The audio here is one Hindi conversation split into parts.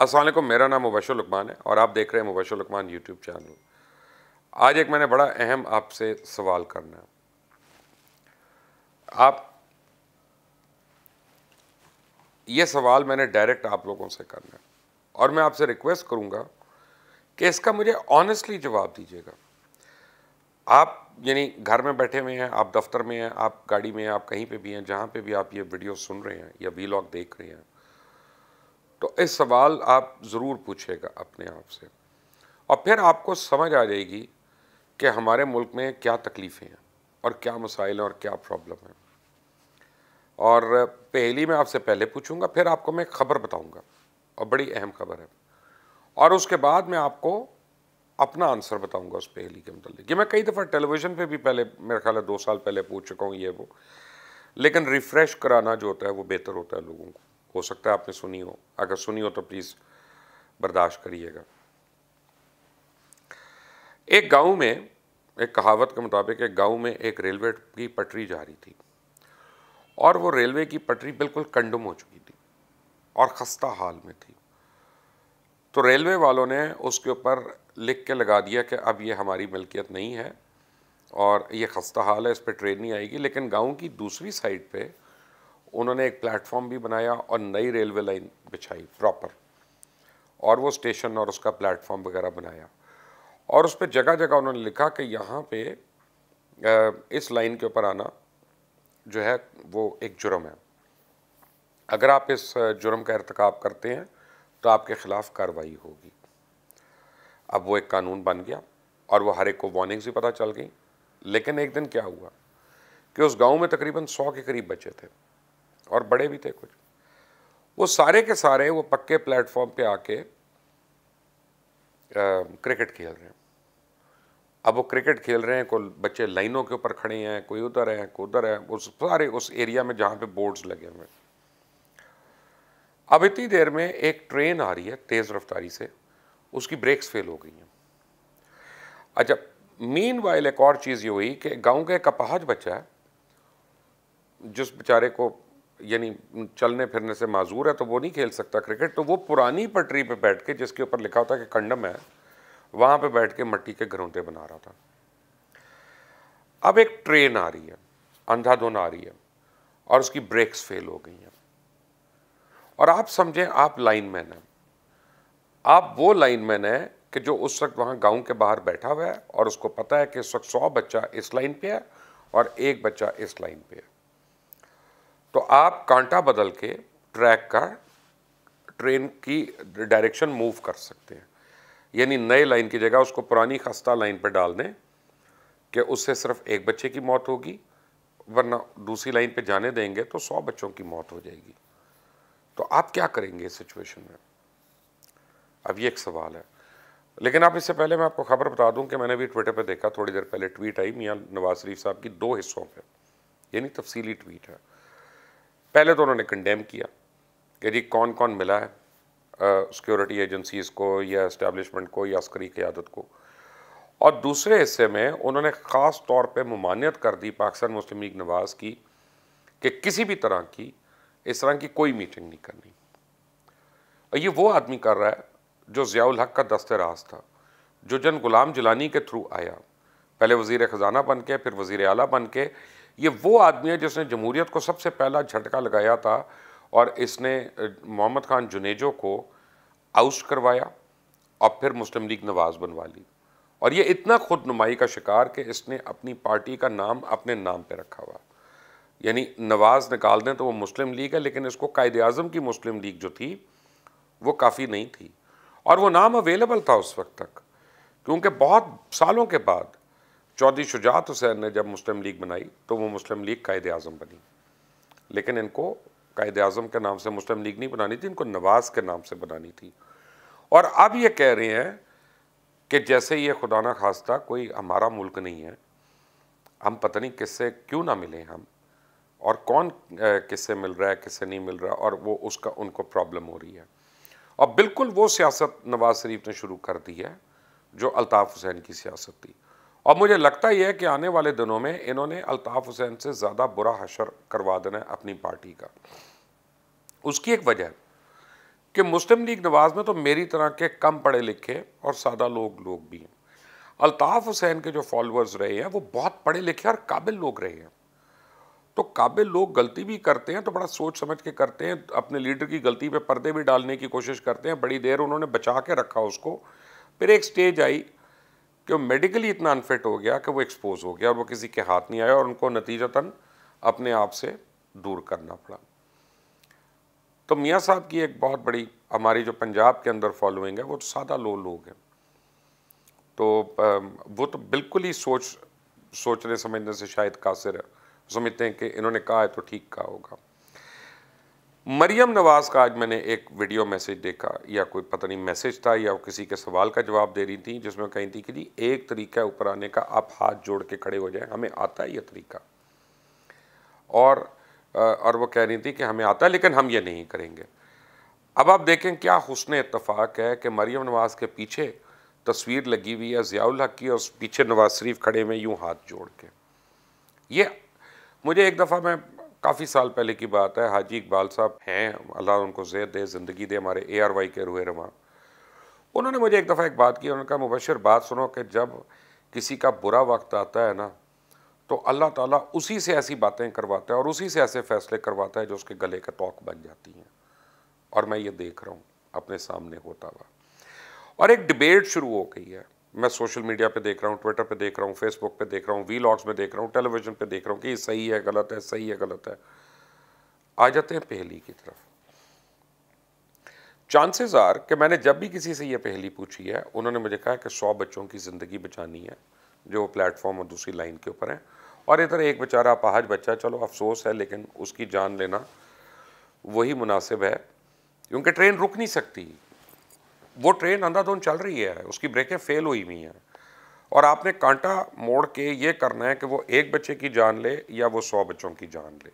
अस्सलाम वालेकुम, मेरा नाम मुबश्शिर लुकमान है और आप देख रहे हैं मुबश्शिर लुकमान यूट्यूब चैनल। आज एक मैंने बड़ा अहम आपसे सवाल करना है। आप ये सवाल मैंने डायरेक्ट आप लोगों से करना है और मैं आपसे रिक्वेस्ट करूंगा कि इसका मुझे ऑनेस्टली जवाब दीजिएगा। आप यानी घर में बैठे हुए हैं, आप दफ्तर में हैं, आप गाड़ी में हैं, आप कहीं पे भी हैं, जहाँ पे भी आप ये वीडियो सुन रहे हैं या वीलॉग देख रहे हैं, तो इस सवाल आप ज़रूर पूछिएगा अपने आप से और फिर आपको समझ आ जाएगी कि हमारे मुल्क में क्या तकलीफ़ें हैं और क्या मसाइल हैं और क्या प्रॉब्लम है। और पहली मैं आपसे पहले पूछूंगा, फिर आपको मैं खबर बताऊंगा और बड़ी अहम खबर है, और उसके बाद मैं आपको अपना आंसर बताऊंगा उस पहली के मतलब। ये मैं कई दफ़ा टेलीविज़न पे भी पहले, मेरा ख्याल है 2 साल पहले पूछ चुका हूँ ये वो, लेकिन रिफ़्रेश कराना जो होता है वो बेहतर होता है लोगों को। हो सकता है आपने सुनी हो, अगर सुनी हो तो प्लीज़ बर्दाश्त करिएगा। एक गांव में, एक कहावत के मुताबिक एक गांव में एक रेलवे की पटरी जा रही थी और वो रेलवे की पटरी बिल्कुल कंडम हो चुकी थी और ख़स्ता हाल में थी। तो रेलवे वालों ने उसके ऊपर लिख के लगा दिया कि अब ये हमारी मिल्कियत नहीं है और ये ख़स्ता हाल है, इस पर ट्रेन नहीं आएगी। लेकिन गांव की दूसरी साइड पे उन्होंने एक प्लेटफॉर्म भी बनाया और नई रेलवे लाइन बिछाई प्रॉपर, और वो स्टेशन और उसका प्लेटफॉर्म वगैरह बनाया और उस पर जगह जगह उन्होंने लिखा कि यहाँ पे इस लाइन के ऊपर आना जो है वो एक जुर्म है। अगर आप इस जुर्म का इर्तिकाब करते हैं तो आपके ख़िलाफ़ कार्रवाई होगी। अब वो एक कानून बन गया और वो हर एक को वार्निंग्स भी पता चल गई। लेकिन एक दिन क्या हुआ कि उस गांव में तकरीबन 100 के करीब बच्चे थे और बड़े भी थे कुछ। वो सारे के सारे वो पक्के प्लेटफॉर्म पे आके क्रिकेट खेल रहे हैं। अब वो क्रिकेट खेल रहे हैं, कोई बच्चे लाइनों के ऊपर खड़े हैं, कोई उधर है कोई उधर है, उस सारे उस एरिया में जहाँ पे बोर्ड्स लगे हुए हैं। अब इतनी देर में एक ट्रेन आ रही है तेज़ रफ्तारी से, उसकी ब्रेक्स फेल हो गई हैं। अच्छा, मीनवाइल एक और चीज़ ये हुई कि गांव का एक अपाहज बच्चा है जिस बेचारे को यानी चलने फिरने से माजूर है, तो वो नहीं खेल सकता क्रिकेट, तो वो पुरानी पटरी पे बैठ के जिसके ऊपर लिखा होता है कि कंडम है, वहाँ पे बैठ के मट्टी के घरोंटे बना रहा था। अब एक ट्रेन आ रही है, अंधाधुंध आ रही है और उसकी ब्रेक्स फेल हो गई हैं और आप समझें आप लाइनमैन हैं, आप वो लाइनमैन है कि जो उस वक्त वहाँ गांव के बाहर बैठा हुआ है और उसको पता है कि इस वक्त 100 बच्चा इस लाइन पे है और एक बच्चा इस लाइन पे है। तो आप कांटा बदल के ट्रैक का ट्रेन की डायरेक्शन मूव कर सकते हैं, यानी नए लाइन की जगह उसको पुरानी खस्ता लाइन पर डाल दें कि उससे सिर्फ एक बच्चे की मौत होगी, वरना दूसरी लाइन पे जाने देंगे तो 100 बच्चों की मौत हो जाएगी। तो आप क्या करेंगे इस सिचुएशन में? अब ये एक सवाल है। लेकिन आप इससे पहले मैं आपको खबर बता दूं कि मैंने भी ट्विटर पे देखा, थोड़ी देर पहले ट्वीट आई मियां नवाज शरीफ साहब की 2 हिस्सों पे, यानी तफसीली ट्वीट है। पहले तो उन्होंने कंडेम किया कि जी कौन कौन मिला है सिक्योरिटी एजेंसीज़ को या इस्टेब्लिशमेंट को या अस्करी क़यादत को, और दूसरे हिस्से में उन्होंने ख़ास तौर पे ममानियत कर दी पाकिस्तान मुस्लिम लीग नवाज़ की कि किसी भी तरह की इस तरह की कोई मीटिंग नहीं करनी। और ये वो आदमी कर रहा है जो ज़ियाउल हक का दस्ते राज था, जो जन गुलाम जिलानी के थ्रू आया, पहले वज़ीर ख़जाना बन के फिर वज़ीर आला बन के। ये वो आदमी है जिसने जमहूरियत को सबसे पहला झटका लगाया था और इसने मोहम्मद खान जुनेजो को आउस्ट करवाया और फिर मुस्लिम लीग नवाज़ बनवा ली। और ये इतना खुद नुमाई का शिकार कि इसने अपनी पार्टी का नाम अपने नाम पे रखा हुआ, यानी नवाज़ निकाल दें तो वो मुस्लिम लीग है, लेकिन इसको कायदे आज़म की मुस्लिम लीग जो थी वो काफ़ी नहीं थी और वो नाम अवेलेबल था उस वक्त तक, क्योंकि बहुत सालों के बाद चौधरी शुजात हुसैन ने जब मुस्लिम लीग बनाई तो वो मुस्लिम लीग कायदे आज़म बनी। लेकिन इनको कायदे आज़म के नाम से मुस्लिम लीग नहीं बनानी थी, इनको नवाज़ के नाम से बनानी थी। और अब ये कह रहे हैं कि जैसे ये खुदा ना खास्ता कोई हमारा मुल्क नहीं है, हम पता नहीं किससे क्यों ना मिले हम, और कौन किससे मिल रहा है किससे नहीं मिल रहा, और वो उसका उनको प्रॉब्लम हो रही है। और बिल्कुल वो सियासत नवाज शरीफ ने शुरू कर दी है जो अल्ताफ़ हुसैन की सियासत थी। और मुझे लगता यह है कि आने वाले दिनों में इन्होंने अल्ताफ़ हुसैन से ज़्यादा बुरा हशर करवा देना है अपनी पार्टी का। उसकी एक वजह है कि मुस्लिम लीग नवाज में तो मेरी तरह के कम पढ़े लिखे और सादा लोग भी हैं। अल्ताफ़ हुसैन के जो फॉलोअर्स रहे हैं वो बहुत पढ़े लिखे और काबिल लोग रहे हैं। तो काबिल लोग गलती भी करते हैं तो बड़ा सोच समझ के करते हैं, अपने लीडर की गलती पे पर्दे भी डालने की कोशिश करते हैं। बड़ी देर उन्होंने बचा के रखा उसको, फिर एक स्टेज आई कि वो मेडिकली इतना अनफिट हो गया कि वो एक्सपोज हो गया और वो किसी के हाथ नहीं आया और उनको नतीजतन अपने आप से दूर करना पड़ा। तो मियाँ साहब की एक बहुत बड़ी, हमारी जो पंजाब के अंदर फॉलोइंग है वो तो सादा लोग हैं, तो वो तो बिल्कुल ही सोचने समझने से शायद कासिर है, समझते हैं कि इन्होंने कहा है तो ठीक कहा होगा। मरियम नवाज का आज मैंने एक वीडियो मैसेज देखा, या कोई पता नहीं मैसेज था या किसी के सवाल का जवाब दे रही थी, जिसमें कही थी कि जी एक तरीका है ऊपर आने का, आप हाथ जोड़ के खड़े हो जाएं, हमें आता है ये तरीका। और वो कह रही थी कि हमें आता है लेकिन हम ये नहीं करेंगे। अब आप देखें क्या हुस्न इत्तफाक है कि मरियम नवाज के पीछे तस्वीर लगी हुई है ज़ियाउल हक की और पीछे नवाज शरीफ खड़े हुए यूँ हाथ जोड़ के। ये मुझे एक दफ़ा, मैं काफ़ी साल पहले की बात है, हाजी इकबाल साहब हैं, अल्लाह उनको ज़ेहत दे, ज़िंदगी दे, हमारे ARY के रूहे रवां, उन्होंने मुझे एक दफ़ा एक बात की। उन्होंने कहा मुबशर बात सुनो कि जब किसी का बुरा वक्त आता है ना तो अल्लाह ताला उसी से ऐसी बातें करवाता है और उसी से ऐसे फ़ैसले करवाता है जो उसके गले का तौक बन जाती हैं। और मैं ये देख रहा हूँ अपने सामने होता हुआ। और एक डिबेट शुरू हो गई है, मैं सोशल मीडिया पे देख रहा हूँ, ट्विटर पे देख रहा हूँ, फेसबुक पे देख रहा हूँ, वीलॉग्स में देख रहा हूँ, टेलीविज़न पे देख रहा हूँ कि ये सही है गलत है, सही है गलत है। आ जाते हैं पहेली की तरफ। चांसेस आर कि मैंने जब भी किसी से ये पहेली पूछी है, उन्होंने मुझे कहा कि 100 बच्चों की ज़िंदगी बचानी है जो प्लेटफॉर्म और दूसरी लाइन के ऊपर हैं, और इधर एक बेचारा अपाहज बच्चा, चलो अफसोस है लेकिन उसकी जान लेना वही मुनासिब है, क्योंकि ट्रेन रुक नहीं सकती। वो ट्रेन अंधाधुंध चल रही है, उसकी ब्रेकें फेल हुई हुई हैं, और आपने कांटा मोड़ के ये करना है कि वो एक बच्चे की जान ले या वो 100 बच्चों की जान ले।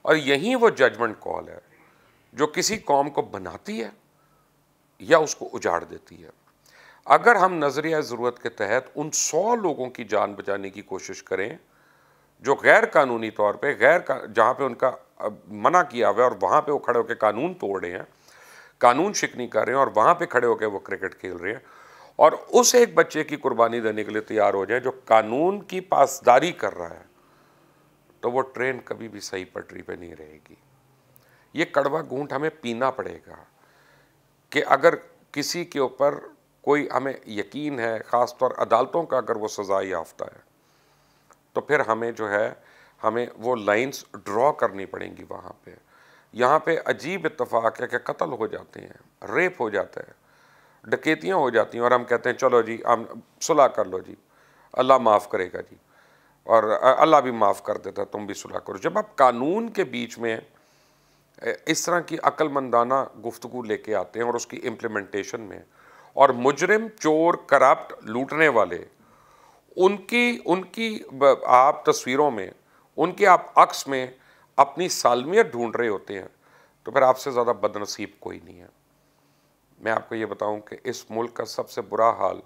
और यही वो जजमेंट कॉल है जो किसी कौम को बनाती है या उसको उजाड़ देती है। अगर हम नज़रिया ज़रूरत के तहत उन 100 लोगों की जान बचाने की कोशिश करें जो गैर कानूनी तौर पे जहाँ पे उनका मना किया हुआ है और वहाँ पे वो खड़े होकर कानून तोड़ रहे हैं, कानून शिकनी कर रहे हैं, और वहाँ पे खड़े होकर वो क्रिकेट खेल रहे हैं, और उस एक बच्चे की कुर्बानी देने के लिए तैयार हो जाए जो कानून की पासदारी कर रहा है, तो वो ट्रेन कभी भी सही पटरी पे नहीं रहेगी। ये कड़वा घूंट हमें पीना पड़ेगा कि अगर किसी के ऊपर कोई हमें यकीन है, ख़ास तौर अदालतों का अगर वो सज़ा याफ्ता है, तो फिर हमें जो है हमें वो लाइंस ड्रॉ करनी पड़ेंगी वहाँ पे। यहाँ पे अजीब इत्तफाक है कि कत्ल हो जाते हैं, रेप हो जाता है, डकैतियाँ हो जाती हैं, और हम कहते हैं चलो जी हम सुलह कर लो जी, अल्लाह माफ़ करेगा जी, और अल्लाह भी माफ़ कर देता, तुम भी सुलह करो। जब आप कानून के बीच में इस तरह की अक्लमंदाना गुफ्तगू लेके आते हैं और उसकी इम्प्लीमेंटेशन में, और मुजरिम, चोर, करप्ट, लूटने वाले, उनकी उनकी आप तस्वीरों में, उनके आप अक्स में अपनी सालमियत ढूंढ रहे होते हैं, तो फिर आपसे ज़्यादा बदनसीब कोई नहीं है। मैं आपको ये बताऊं कि इस मुल्क का सबसे बुरा हाल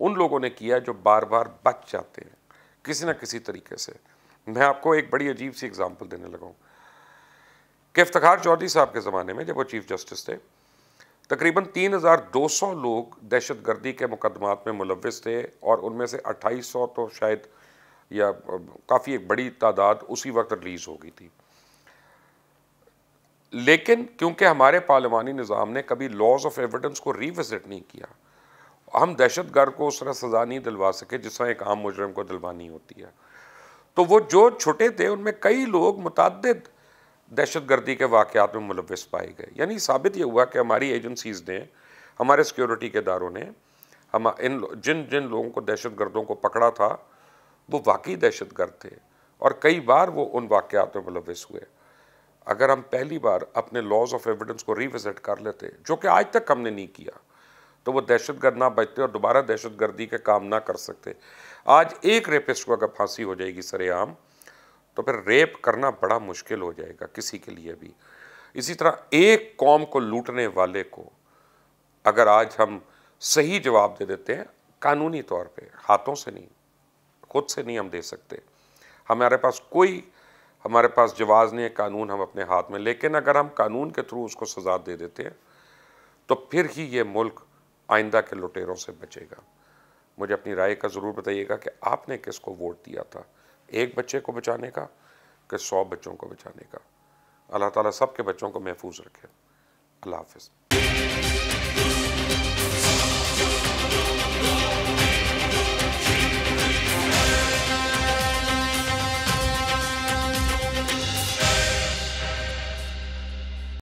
उन लोगों ने किया जो बार बार बच जाते हैं किसी न किसी तरीके से। मैं आपको एक बड़ी अजीब सी एग्जांपल देने लगा हूँ कि इफ्तिखार चौधरी साहब के ज़माने में जब वो चीफ जस्टिस थे, तकरीबन 3200 लोग दहशत गर्दी के मुकदमात में मुलव्विस थे, और उनमें से 2800 तो शायद, या काफ़ी एक बड़ी तादाद उसी वक्त रिलीज़ हो गई थी। लेकिन क्योंकि हमारे पार्लिमानी निज़ाम ने कभी लॉज ऑफ एविडेंस को रीविजिट नहीं किया, हम दहशत गर्द को उस तरह सज़ा नहीं दिलवा सके जिस तरह एक आम मुजरिम को दिलवानी होती है। तो वो जो छुटे थे उनमें कई लोग मुतअद्दिद दहशत गर्दी के वाक़यात में मुलव्विस पाए गए। यानी साबित ये हुआ कि हमारी एजेंसीज़ ने, हमारे सिक्योरिटी के इदारों ने, हम जिन जिन लोगों को दहशत गर्दों को पकड़ा था वो वाकई दहशत गर्द थे, और कई बार वो उन वाक़यात में मुलव्विस हुए। अगर हम पहली बार अपने लॉज ऑफ एविडेंस को रीविजिट कर लेते, जो कि आज तक हमने नहीं किया, तो वो दहशत गर्द ना बचते और दोबारा दहशत गर्दी के काम ना कर सकते। आज एक रेपिस्ट को अगर फांसी हो जाएगी सरेआम, तो फिर रेप करना बड़ा मुश्किल हो जाएगा किसी के लिए भी। इसी तरह एक कौम को लूटने वाले को अगर आज हम सही जवाब दे देते हैं, कानूनी तौर पे, हाथों से नहीं, खुद से नहीं हम दे सकते, हमारे पास जवाज़ नहीं है कानून हम अपने हाथ में, लेकिन अगर हम कानून के थ्रू उसको सज़ा दे देते हैं तो फिर ही ये मुल्क आइंदा के लुटेरों से बचेगा। मुझे अपनी राय का ज़रूर बताइएगा कि आपने किसको वोट दिया था, एक बच्चे को बचाने का कि 100 बच्चों को बचाने का। अल्लाह ताला सब के बच्चों को महफूज रखे। अल्लाह हाफ़िज़।